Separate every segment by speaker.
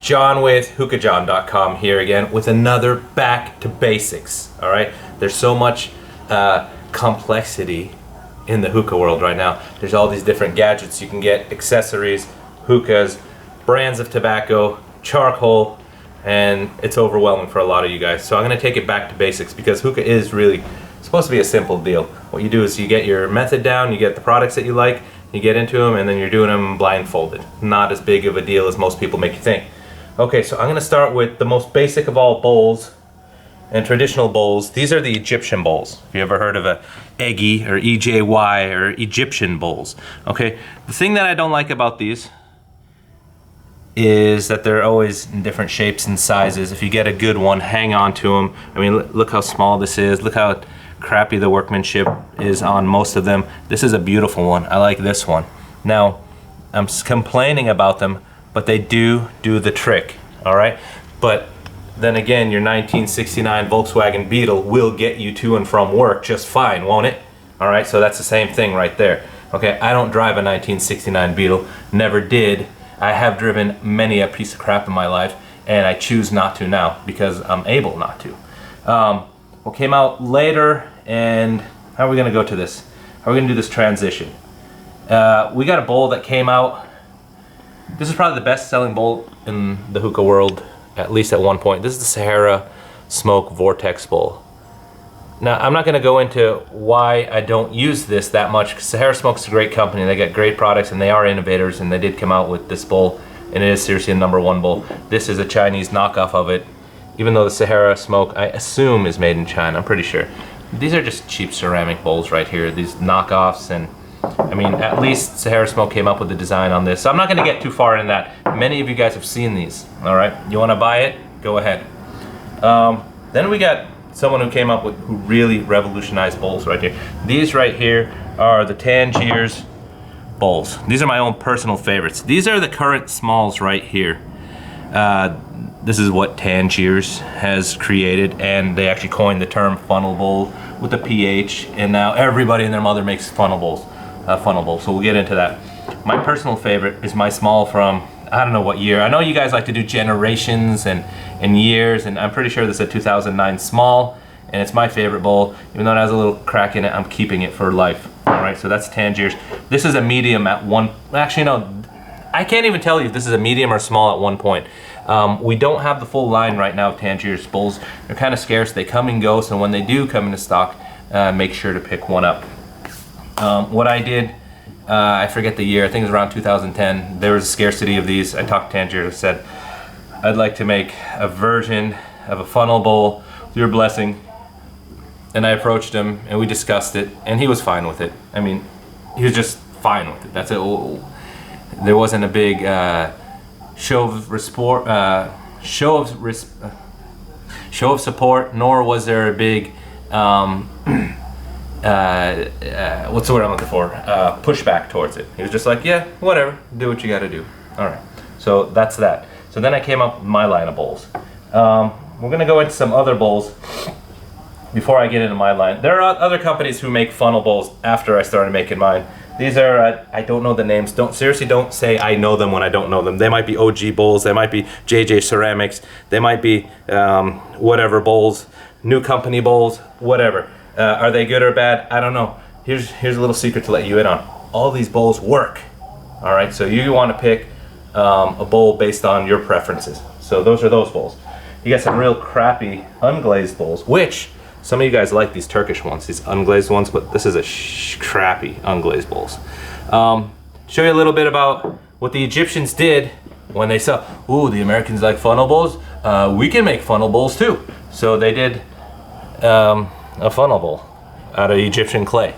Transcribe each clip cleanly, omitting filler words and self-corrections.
Speaker 1: John with HookahJohn.com here again with another back to basics. All right, there's so much complexity in the hookah world right now. There's all these different gadgets you can get, accessories, hookahs, brands of tobacco, charcoal, and it's overwhelming for a lot of you guys. So I'm going to take it back to basics because hookah is really supposed to be a simple deal. What you do is you get your method down, you get the products that you like, you get into them, and then you're doing them blindfolded. Not as big of a deal as most people make you think. Okay, so I'm going to start with the most basic of all bowls and traditional bowls. These are the Egyptian bowls. If you ever heard of a EGY or EJY or Egyptian bowls. Okay, the thing that I don't like about these is that they're always in different shapes and sizes. If you get a good one, hang on to them. I mean, look how small this is. Look how crappy the workmanship is on most of them. This is a beautiful one. I like this one. Now, I'm complaining about them, but they do the trick, all right? But then again, your 1969 Volkswagen Beetle will get you to and from work just fine, won't it? All right, so that's the same thing right there. Okay, I don't drive a 1969 Beetle, never did. I have driven many a piece of crap in my life, and I choose not to now because I'm able not to. What came out later, and how are we gonna go to this? How are we gonna do this transition? We got a bowl that came out. This is probably the best selling bowl in the hookah world, at least at one point. This is the Sahara Smoke Vortex bowl. Now, I'm not gonna go into why I don't use this that much, because Sahara Smoke's a great company. They got great products and they are innovators, and they did come out with this bowl, and it is seriously a #1 bowl. This is a Chinese knockoff of it, even though the Sahara Smoke, I assume, is made in China, I'm pretty sure. These are just cheap ceramic bowls right here, these knockoffs, and I mean, at least Sahara Smoke came up with the design on this. So I'm not gonna get too far in that. Many of you guys have seen these, all right? You wanna buy it? Go ahead. Then we got someone who came up with, who really revolutionized bowls right here. These right here are the Tangiers Bowls. These are my own personal favorites. These are the current smalls right here. This is what Tangiers has created, and they actually coined the term funnel bowl with the PH, and now everybody and their mother makes funnel bowls. So we'll get into that. My personal favorite is my small from, I don't know what year. I know you guys like to do generations and years, and I'm pretty sure this is a 2009 small, and it's my favorite bowl. Even though it has a little crack in it, I'm keeping it for life. All right, so that's Tangiers. This is a medium at one, actually no, I can't even tell you if this is a medium or small at one point. We don't have the full line right now of Tangiers bowls. They're kind of scarce, they come and go, so when they do come into stock, make sure to pick one up. What I did, I forget the year, I think it was around 2010, there was a scarcity of these. I talked to Tangiers, I said, I'd like to make a version of a funnel bowl with your blessing. And I approached him and we discussed it, and he was fine with it. I mean, he was just fine with it, that's it. There wasn't a big show of support, nor was there a big what's the word I'm looking for? Pushback towards it. He was just like, yeah, whatever, do what you got to do. All right, so that's that. So then I came up with my line of bowls. We're gonna go into some other bowls before I get into my line. There are other companies who make funnel bowls after I started making mine. These are, I don't know the names. Seriously don't say I know them when I don't know them. They might be OG bowls, they might be JJ Ceramics, they might be whatever bowls, new company bowls, whatever. Are they good or bad? I don't know. Here's a little secret to let you in on. All these bowls work. All right, so you want to pick a bowl based on your preferences. So those are those bowls. You got some real crappy unglazed bowls, which some of you guys like these Turkish ones, these unglazed ones, but this is a crappy unglazed bowls. Show you a little bit about what the Egyptians did when they saw, ooh, the Americans like funnel bowls. We can make funnel bowls too. So they did a funnel bowl out of Egyptian clay.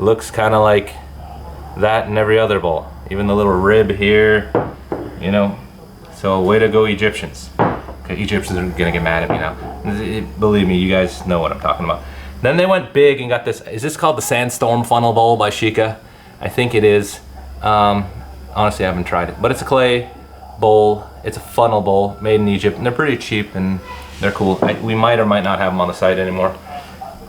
Speaker 1: Looks kind of like that in every other bowl. Even the little rib here, you know. So way to go, Egyptians. Okay, Egyptians are gonna get mad at me now. Believe me, you guys know what I'm talking about. Then they went big and got this, is this called the Sandstorm Funnel Bowl by Sheikah? I think it is. Honestly, I haven't tried it, but it's a clay bowl. It's a funnel bowl made in Egypt, and they're pretty cheap and they're cool. We might or might not have them on the site anymore.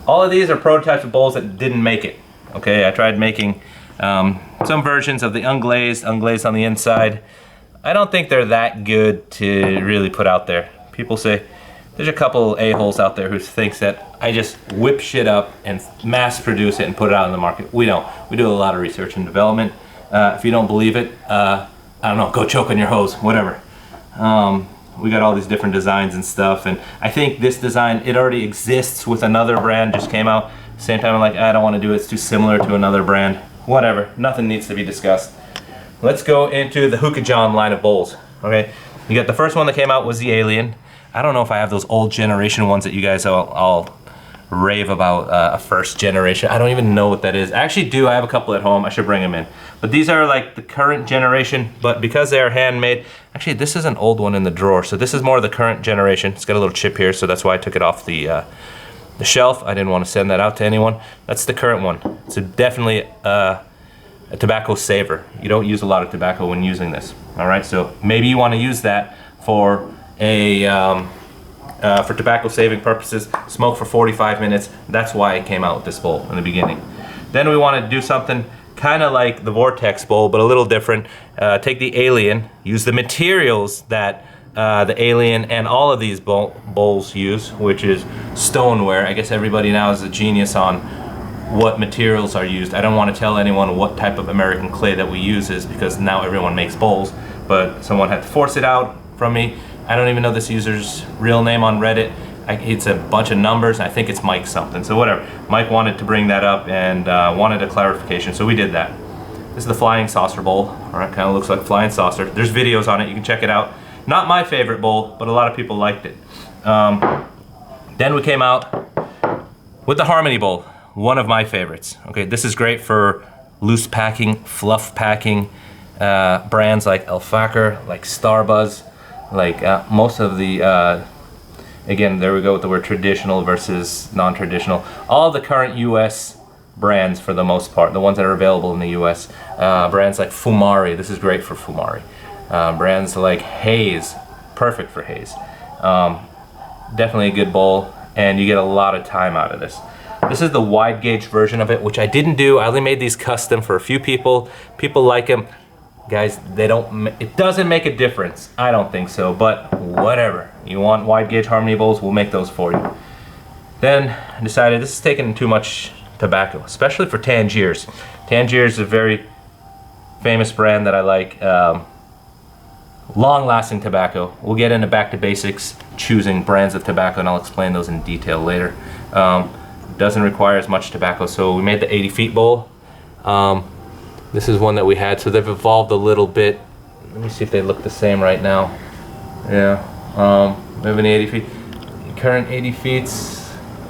Speaker 1: All of these are prototypes of bowls that didn't make it. Okay, I tried making some versions of the unglazed on the inside. I don't think they're that good to really put out there. People say, there's a couple a-holes out there who thinks that I just whip shit up and mass produce it and put it out in the market. We don't. We do a lot of research and development. If you don't believe it, I don't know, go choke on your hose, whatever. We got all these different designs and stuff, and I think this design, it already exists with another brand, just came out. Same time, I'm like, I don't want to do it, it's too similar to another brand. Whatever, nothing needs to be discussed. Let's go into the HookahJohn line of bowls, okay? You got the first one that came out was the Alien. I don't know if I have those old generation ones that you guys all rave about, a first generation. I don't even know what that is. I actually do, I have a couple at home, I should bring them in. But these are like the current generation, but because they are handmade, actually this is an old one in the drawer, so this is more of the current generation. It's got a little chip here, so that's why I took it off the shelf. I didn't want to send that out to anyone. That's the current one. It's definitely a tobacco saver. You don't use a lot of tobacco when using this, all right? So maybe you want to use that for for tobacco saving purposes, smoke for 45 minutes. That's why I came out with this bowl in the beginning. Then we wanted to do something kind of like the Vortex bowl, but a little different. Take the Alien, use the materials that the Alien and all of these bowls use, which is stoneware. I guess everybody now is a genius on what materials are used. I don't want to tell anyone what type of American clay that we use is, because now everyone makes bowls, but someone had to force it out from me. I don't even know this user's real name on Reddit. It's a bunch of numbers. I think it's Mike something, so whatever. Mike wanted to bring that up and wanted a clarification, so we did that. This is the Flying Saucer bowl. All right, kind of looks like Flying Saucer. There's videos on it, you can check it out. Not my favorite bowl, but a lot of people liked it. Then we came out with the Harmony bowl, one of my favorites. Okay, this is great for loose packing, fluff packing, brands like El Fakir, like Starbuzz, like most of the, again, there we go with the word traditional versus non-traditional. All the current US brands, for the most part, the ones that are available in the US, brands like Fumari, this is great for Fumari. Brands like Haze, perfect for Haze. Definitely a good bowl, and you get a lot of time out of this. This is the wide gauge version of it, which I didn't do. I only made these custom for a few people. People like them. Guys, it doesn't make a difference. I don't think so, but whatever. You want wide gauge Harmony bowls, we'll make those for you. Then I decided this is taking too much tobacco, especially for Tangiers. Tangiers is a very famous brand that I like. Long-lasting tobacco. We'll get into back to basics, choosing brands of tobacco, and I'll explain those in detail later. Doesn't require as much tobacco, so we made the 80 feet bowl. This is one that we had, so they've evolved a little bit. Let me see if they look the same right now. Yeah, we have an 80 feet. Current 80 feet.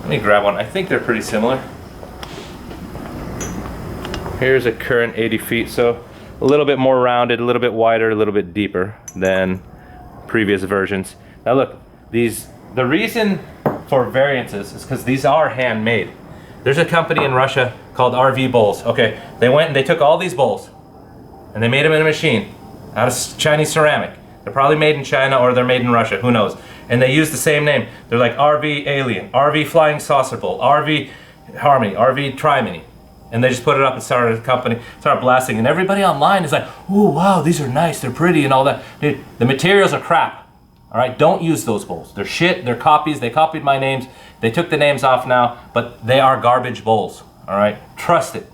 Speaker 1: Let me grab one. I think they're pretty similar. Here's a current 80 feet, so a little bit more rounded, a little bit wider, a little bit deeper than previous versions. Now look, the reason for variances is because these are handmade. There's a company in Russia called RV Bowls. Okay, they went and they took all these bowls and they made them in a machine out of Chinese ceramic. They're probably made in China or they're made in Russia, who knows. And they use the same name. They're like RV Alien, RV Flying Saucer Bowl, RV Harmony, RV Trimony. And they just put it up and started a company, started blasting, and everybody online is like, "Ooh, wow, these are nice, they're pretty," and all that. Dude, the materials are crap. All right, don't use those bowls. They're shit. They're copies. They copied my names. They took the names off now, but they are garbage bowls. All right, trust it.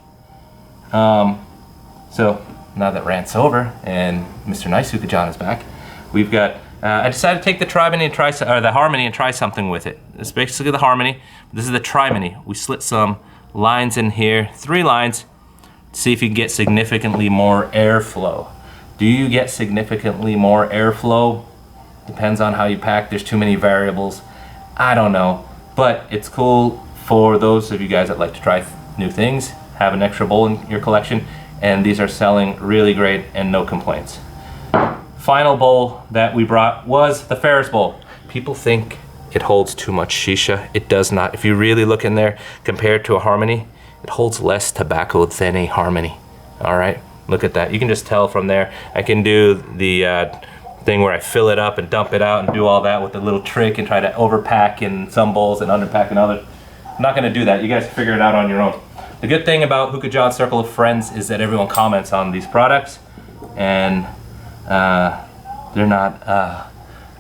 Speaker 1: So now that rant's over and Mr. Nice HookahJohn is back, we've got. I decided to take the Trimony and the Harmony and try something with it. It's basically the Harmony. This is the Trimony. We slit some lines in here, 3 lines, see if you can get significantly more airflow. Do you get significantly more airflow? Depends on how you pack. There's too many variables. I don't know, but it's cool for those of you guys that like to try new things, have an extra bowl in your collection, and these are selling really great and no complaints. Final bowl that we brought was the Ferris bowl. People think it holds too much shisha. It does not. If you really look in there, compared to a Harmony, it holds less tobacco than a Harmony. All right, look at that. You can just tell from there. I can do the thing where I fill it up and dump it out and do all that with a little trick and try to overpack in some bowls and underpack in others. I'm not gonna do that. You guys figure it out on your own. The good thing about HookahJohn's Circle of Friends is that everyone comments on these products, and They're not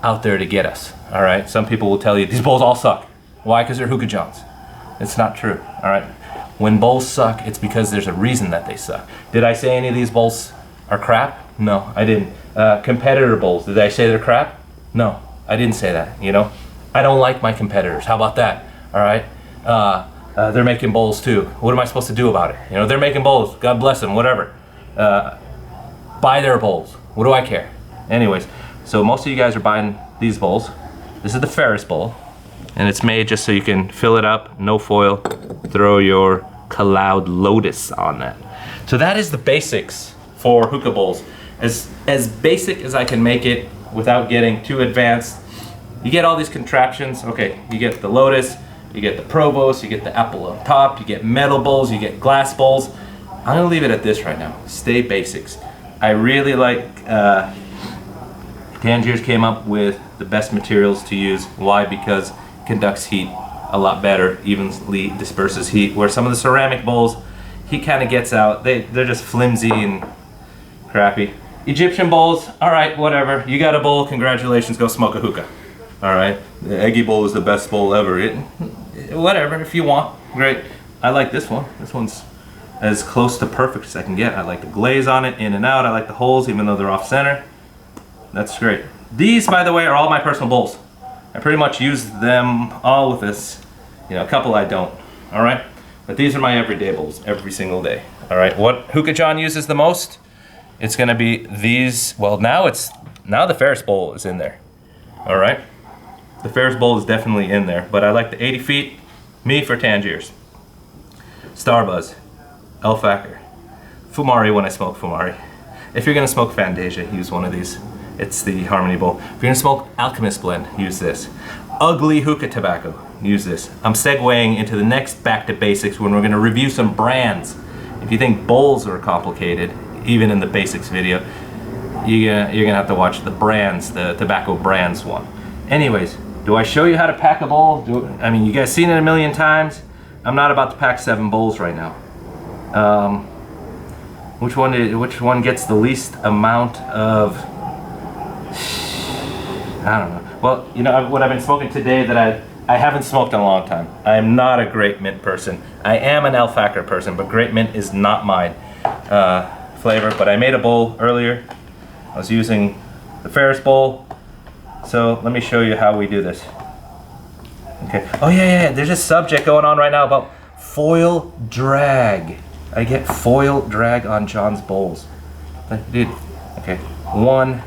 Speaker 1: out there to get us, all right? Some people will tell you, these bowls all suck. Why? Because they're HookahJohns. It's not true, all right? When bowls suck, it's because there's a reason that they suck. Did I say any of these bowls are crap? No, I didn't. Competitor bowls, did I say they're crap? No, I didn't say that, you know? I don't like my competitors, how about that, all right? They're making bowls too. What am I supposed to do about it? You know, they're making bowls, God bless them, whatever. Buy their bowls, what do I care? Anyways, so most of you guys are buying these bowls. This is the Ferris bowl, and it's made just so you can fill it up, no foil, throw your Cloud Lotus on that. So that is the basics for hookah bowls. As basic as I can make it without getting too advanced. You get all these contraptions. Okay, you get the Lotus, you get the Provost, you get the apple on top, you get metal bowls, you get glass bowls. I'm gonna leave it at this right now. Stay basics. I really like, Tangiers came up with the best materials to use. Why? Because it conducts heat a lot better, evenly disperses heat, where some of the ceramic bowls, heat kind of gets out. They're just flimsy and crappy. Egyptian bowls, all right, whatever. You got a bowl, congratulations, go smoke a hookah. All right, the eggy bowl is the best bowl ever. Whatever, if you want, great. I like this one. This one's as close to perfect as I can get. I like the glaze on it, in and out. I like the holes, even though they're off center. That's great. These, by the way, are all my personal bowls. I pretty much use them all with this. You know, a couple I don't, all right? But these are my everyday bowls, every single day, all right? What HookahJohn uses the most, it's gonna be these. Well, now the Ferris bowl is in there, all right? The Ferris bowl is definitely in there, but I like the 80 feet, me for Tangiers. Starbuzz, Elfacker, Fumari when I smoke Fumari. If you're gonna smoke Fantasia, use one of these. It's the Harmony bowl. If you're gonna smoke Alchemist blend, use this. Ugly hookah tobacco, use this. I'm segueing into the next back to basics when we're gonna review some brands. If you think bowls are complicated, even in the basics video, you're gonna have to watch the brands, the tobacco brands one. Anyways, do I show you how to pack a bowl? I mean, you guys seen it a million times. I'm not about to pack 7 bowls right now. Which one gets the least amount of, I don't know. Well, you know what I've been smoking today that I haven't smoked in a long time. I am not a grape mint person. I am an Elfacker person, but grape mint is not my flavor. But I made a bowl earlier. I was using the Ferris bowl. So let me show you how we do this. Okay. Oh yeah, there's a subject going on right now about foil drag. I get foil drag on John's bowls. Dude, okay. One,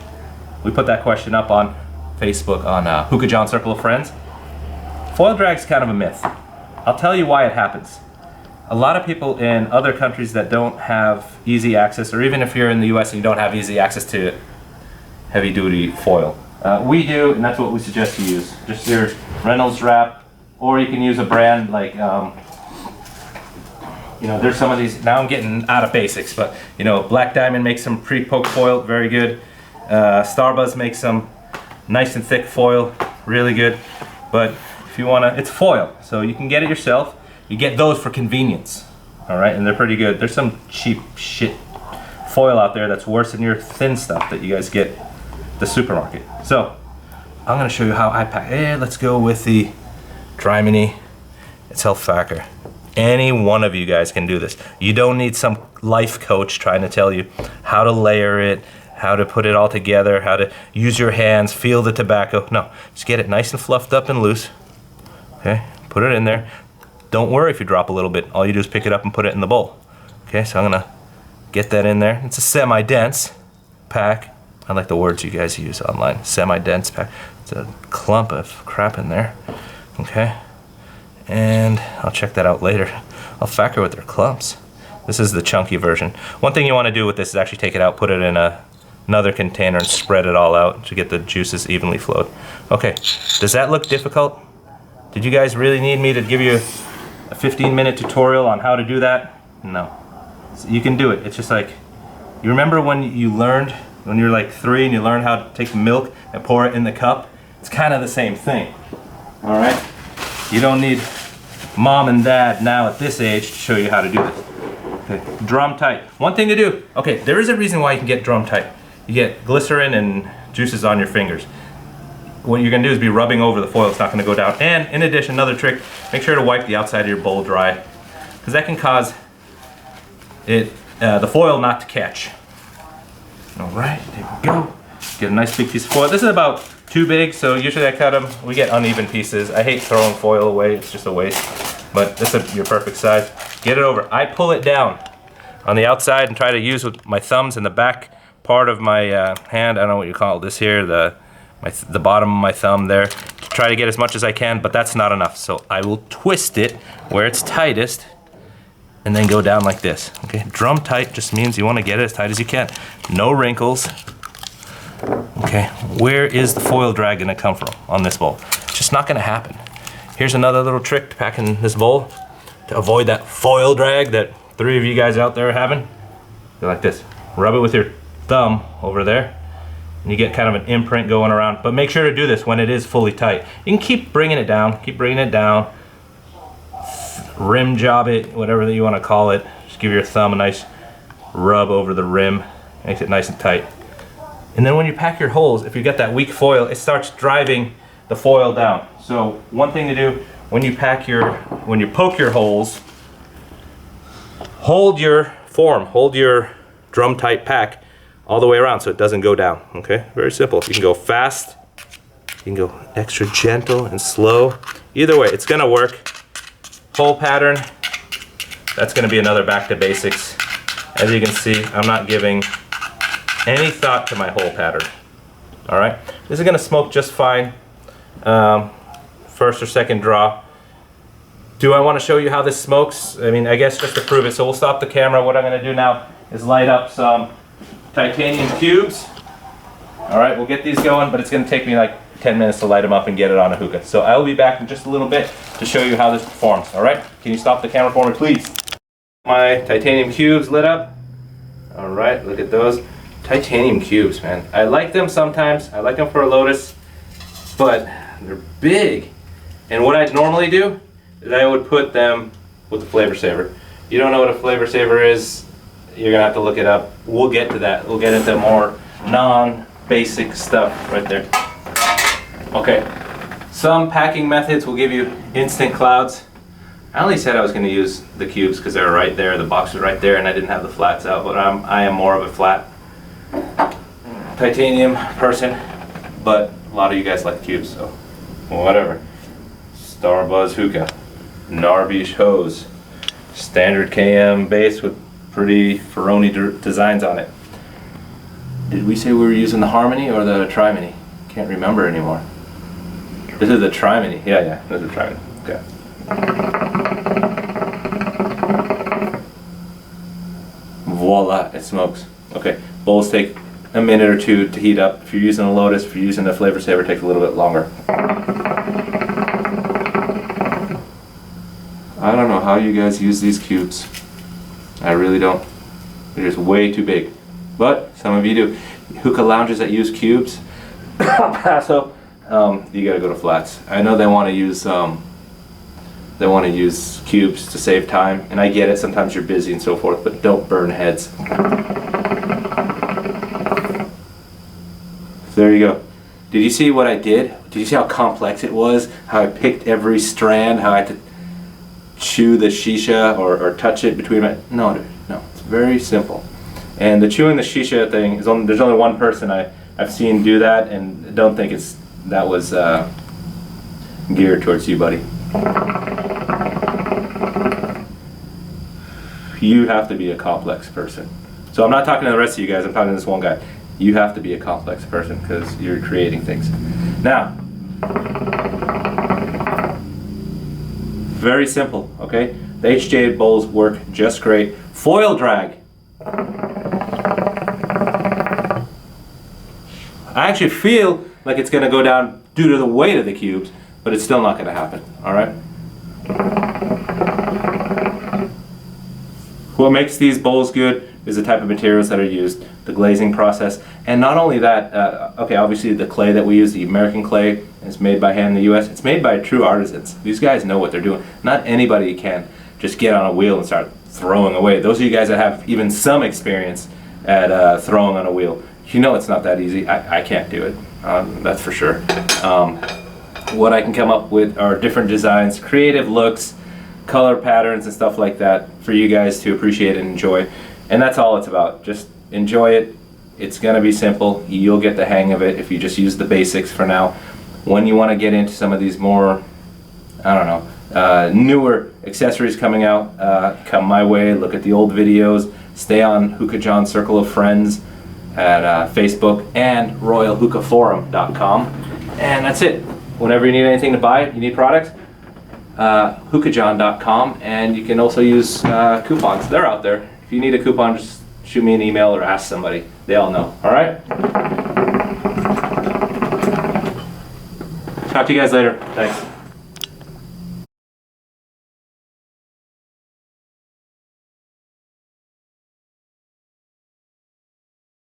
Speaker 1: we put that question up on Facebook on HookahJohn Circle of Friends. Foil drag's kind of a myth. I'll tell you why it happens. A lot of people in other countries that don't have easy access, or even if you're in the US and you don't have easy access to heavy duty foil, we do, and that's what we suggest you use. Just your Reynolds wrap, or you can use a brand like, you know, there's some of these, now I'm getting out of basics, but you know, Black Diamond makes some pre-poked foil, very good. Starbuzz makes some nice and thick foil, really good. But if you wanna, it's foil, so you can get it yourself. You get those for convenience, all right? And they're pretty good. There's some cheap shit foil out there that's worse than your thin stuff that you guys get at the supermarket. So I'm gonna show you how I pack. Let's go with the Drimony. It's Elfacker. Any one of you guys can do this. You don't need some life coach trying to tell you how to layer it, how to put it all together, how to use your hands, feel the tobacco. No, just get it nice and fluffed up and loose. Okay, put it in there. Don't worry if you drop a little bit. All you do is pick it up and put it in the bowl. Okay, so I'm gonna get that in there. It's a semi-dense pack. I like the words you guys use online. Semi-dense pack. It's a clump of crap in there. Okay, and I'll check that out later. Elfacker with their clumps. This is the chunky version. One thing you want to do with this is actually take it out, put it in another container and spread it all out to get the juices evenly flowed. Okay, does that look difficult? Did you guys really need me to give you a 15-minute tutorial on how to do that? No, so you can do it. It's just like, you remember when you learned, when you're like 3 and you learned how to take milk and pour it in the cup? It's kind of the same thing, all right? You don't need mom and dad now at this age to show you how to do this. Okay, drum tight. One thing to do, okay, there is a reason why you can get drum tight. You get glycerin and juices on your fingers. What you're gonna do is be rubbing over the foil. It's not gonna go down. And in addition, another trick, make sure to wipe the outside of your bowl dry, because that can cause the foil not to catch. All right, there we go. Get a nice big piece of foil. This is about too big, so usually I cut them. We get uneven pieces. I hate throwing foil away, it's just a waste. But this is your perfect size. Get it over. I pull it down on the outside and try to use with my thumbs in the back part of my hand. I don't know what you call this here, the bottom of my thumb there, to try to get as much as I can, but that's not enough. So I will twist it where it's tightest and then go down like this. Okay, drum tight just means you want to get it as tight as you can. No wrinkles. Okay, where is the foil drag gonna come from on this bowl? It's just not gonna happen. Here's another little trick to pack in this bowl to avoid that foil drag that 3 of you guys out there are having. Go like this. Rub it with your thumb over there, and you get kind of an imprint going around. But make sure to do this when it is fully tight. You can keep bringing it down, rim job it, whatever that you want to call it. Just give your thumb a nice rub over the rim, makes it nice and tight. And then when you pack your holes, if you get that weak foil, it starts driving the foil down. So one thing to do when you poke your holes, hold your drum tight pack all the way around so it doesn't go down. Okay, very simple. You can go fast, you can go extra gentle and slow. Either way, it's gonna work. Hole pattern, that's gonna be another back to basics. As you can see, I'm not giving any thought to my hole pattern. All right, this is gonna smoke just fine. First or second draw. Do I want to show you how this smokes? I mean, I guess just to prove it. So we'll stop the camera. What I'm gonna do now is light up some titanium cubes. All right, we'll get these going, but it's gonna take me like 10 minutes to light them up and get it on a hookah. So I will be back in just a little bit to show you how this performs. All right, can you stop the camera for me, please? My titanium cubes lit up. All right, look at those. Titanium cubes, man. I like them sometimes. I like them for a Lotus, but they're big. And what I'd normally do is I would put them with the flavor saver. You don't know what a flavor saver is, you're gonna have to look it up. We'll get to that. We'll get into more non-basic stuff right there. Okay, some packing methods will give you instant clouds. I only said I was gonna use the cubes because they were right there, the box was right there, and I didn't have the flats out, but I am more of a flat titanium person, but a lot of you guys like cubes, so whatever. Starbuzz hookah, Narbish hose, standard KM base with pretty Ferroni designs on it. Did we say we were using the Harmony or the Trimony? Can't remember anymore. This is the Trimony. Yeah, this is the Trimony. Okay. Voila, it smokes. Okay, bowls take a minute or two to heat up. If you're using a Lotus, if you're using the flavor saver, it takes a little bit longer. I don't know how you guys use these cubes. I really don't. They're just way too big. But some of you do. Hookah lounges that use cubes, Paso, you gotta go to flats. I know they want to use cubes to save time, and I get it. Sometimes you're busy and so forth, but don't burn heads. There you go. Did you see what I did? Did you see how complex it was? How I picked every strand? How I had to chew the shisha or touch it between my... No, dude, no. It's very simple. And the chewing the shisha thing is only, there's only one person I've seen do that, and I don't think that was geared towards you, buddy. You have to be a complex person. So I'm not talking to the rest of you guys. I'm talking to this one guy. You have to be a complex person because you're creating things. Now, very simple, okay? The HJ bowls work just great. Foil drag. I actually feel like it's gonna go down due to the weight of the cubes, but it's still not gonna happen, all right? What makes these bowls good is the type of materials that are used, the glazing process, and not only that, okay, obviously the clay that we use, the American clay, is made by hand in the US. It's made by true artisans. These guys know what they're doing. Not anybody can just get on a wheel and start throwing away. Those of you guys that have even some experience at throwing on a wheel, you know it's not that easy. I can't do it, that's for sure. What I can come up with are different designs, creative looks, color patterns and stuff like that for you guys to appreciate and enjoy. And that's all it's about. Just enjoy it. It's gonna be simple. You'll get the hang of it if you just use the basics for now. When you want to get into some of these more, I don't know, newer accessories coming out, come my way. Look at the old videos. Stay on HookahJohn Circle of Friends at Facebook and RoyalHookahForum.com. And that's it. Whenever you need anything to buy, you need products, HookahJohn.com, and you can also use coupons. They're out there. If you need a coupon, just shoot me an email or ask somebody. They all know. All right? Talk to you guys later. Thanks.